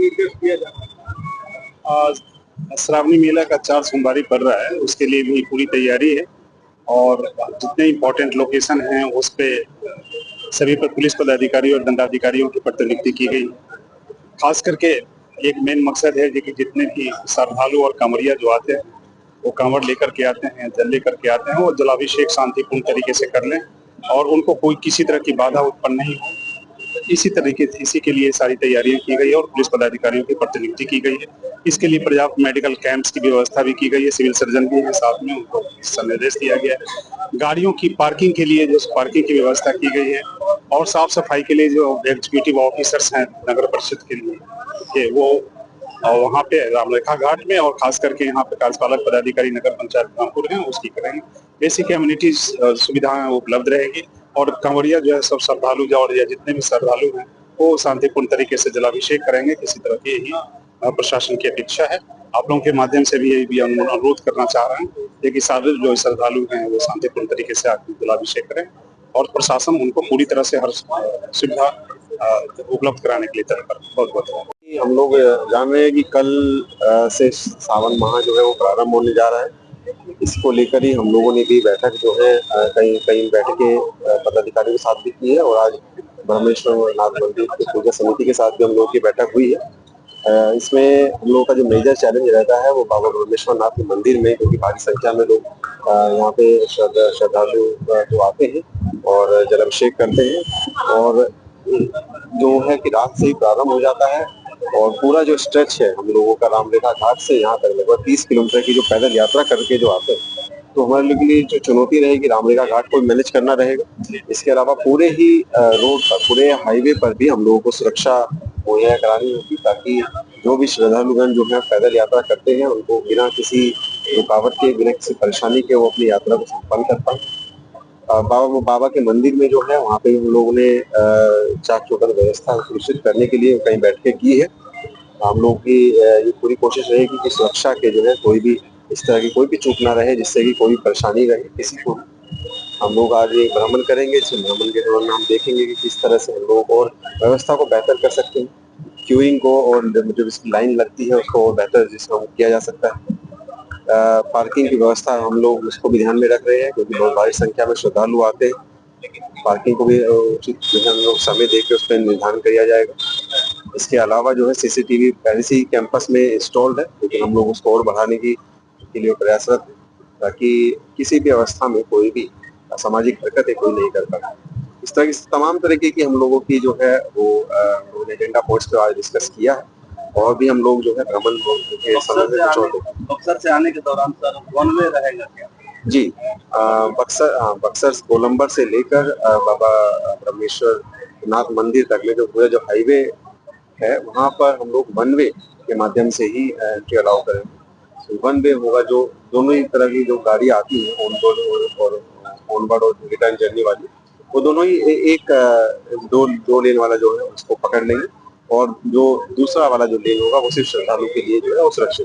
निर्देश दिया जा रहा है? श्रावणी मेला का 4 सोमवारी पड़ रहा है, उसके लिए भी पूरी तैयारी है और जितने इम्पोर्टेंट लोकेशन हैं उस पे सभी पर पुलिस पदाधिकारी और दंडाधिकारियों की प्रतिनियुक्ति की गई। खास करके एक मेन मकसद है कि जितने भी श्रद्धालु और कांवड़िया जो आते हैं वो कांवड़ लेकर के आते हैं, जल लेकर के आते हैं, वो जलाभिषेक शांतिपूर्ण तरीके से कर लें और उनको कोई किसी तरह की बाधा उत्पन्न नहीं हो। इसी के लिए सारी तैयारियां की गई है और पुलिस पदाधिकारियों की प्रतिनियुक्ति की गई है। इसके लिए पर्याप्त मेडिकल कैंप्स की व्यवस्था भी की गई है, सिविल सर्जन भी है साथ में, उनको इसका निर्देश दिया गया है। गाड़ियों की पार्किंग के लिए जो पार्किंग की व्यवस्था की गई है और साफ सफाई के लिए जो एग्जीक्यूटिव ऑफिसर्स हैं नगर परिषद के लिए वो वहाँ पे रामरेखा घाट में और खास करके यहाँ पे कार्यपालक पदाधिकारी नगर पंचायत रामपुर हैं उसकी करेंगे। बेसिक एम्यूनिटीज सुविधाएं उपलब्ध रहेगी और कांवड़िया जो है सब श्रद्धालु और या जितने भी श्रद्धालु हैं वो शांतिपूर्ण तरीके से जलाभिषेक करेंगे। किसी तरह की यही प्रशासन की अपेक्षा है। आप लोगों के माध्यम से भी यही भी अनुरोध करना चाह रहे हैं कि सारे जो श्रद्धालु हैं वो शांतिपूर्ण तरीके से आकर जलाभिषेक करें और प्रशासन उनको पूरी तरह से हर सुविधा उपलब्ध कराने के लिए तत्पर। बहुत बहुत हम लोग जान रहे हैं कि कल से सावन माह जो है वो प्रारंभ होने जा रहा है। इसको लेकर ही हम लोगों ने भी बैठक जो है कई बैठकें पदाधिकारियों के साथ भी की है और आज ब्रह्मेश्वर नाथ मंदिर की पूजा समिति के साथ भी हम लोगों की बैठक हुई है। इसमें हम लोगों का जो मेजर चैलेंज रहता है वो बाबा ब्रह्मेश्वर नाथ के मंदिर में, क्योंकि भारी संख्या में लोग यहाँ पे श्रद्धालु जो आते हैं और जलाभिषेक करते हैं और जो है कि रात से ही प्रारंभ हो जाता है और पूरा जो स्ट्रेच है हम लोगों का रामरेखा घाट से यहाँ तक लगभग 30 किलोमीटर की जो पैदल यात्रा करके जो आते हैं, तो हमारे लिए जो चुनौती रहेगी रामरेखा घाट को मैनेज करना रहेगा। इसके अलावा पूरे ही रोड पर, पूरे हाईवे पर भी हम लोगों को सुरक्षा मुहैया करानी होगी ताकि जो भी श्रद्धालुगण जो है पैदल यात्रा करते हैं उनको बिना किसी रुकावट के, बिना किसी परेशानी के वो अपनी यात्रा को संपन्न कर पाए। बाबा के मंदिर में जो है वहाँ पे हम लोगों ने चाक चौबंद व्यवस्था सुनिश्चित करने के लिए कई बैठकें की है। हम लोग की ये पूरी कोशिश रहेगी कि सुरक्षा के जो है कोई भी इस तरह की कोई भी चूक ना रहे जिससे कि कोई परेशानी रहे किसी को। हम लोग आज एक भ्रमण करेंगे, इस भ्रमण के दौरान हम देखेंगे कि किस तरह से हम लोग और व्यवस्था को बेहतर कर सकते हैं, क्यूइंग को और जो इसकी लाइन लगती है उसको और बेहतर जिसको किया जा सकता है। पार्किंग की व्यवस्था हम लोग उसको भी ध्यान में रख रहे हैं क्योंकि बहुत भारी संख्या में श्रद्धालु आते हैं। पार्किंग को भी उचित हम लोग समय देकर उस पर निर्धारण किया जाएगा। इसके अलावा जो है सीसीटीवी पहले से ही कैंपस में इंस्टॉल्ड है, लेकिन हम लोग उसको और बढ़ाने के लिए प्रयासरत है ताकि किसी भी अवस्था में कोई भी असामाजिक हरकतें कोई नहीं कर पाए। इस तरह की तमाम तरीके की हम लोगों की जो है वो एजेंडा पॉइंट्स पे आज डिस्कस किया है और भी हम लोग जो है भ्रमण के समय बक्सर से आने के दौरान सर वन वे रहेगा क्या? जी, बक्सर कोलंबर से लेकर बाबा ब्रह्मेश्वर नाथ मंदिर तक में जो पूरा जो हाईवे है वहाँ पर हम लोग वन वे के माध्यम से ही एंट्री अलाउ करेंगे। वन वे होगा, जो दोनों ही तरह की जो गाड़ी आती है ऑनबोर्ड और रिटर्न जर्नी वाली, वो दोनों ही एक दो लेन वाला जो है उसको पकड़ लेंगे और जो दूसरा वाला जो लेन होगा वो सिर्फ श्रद्धालु के लिए जो है वो सुरक्षित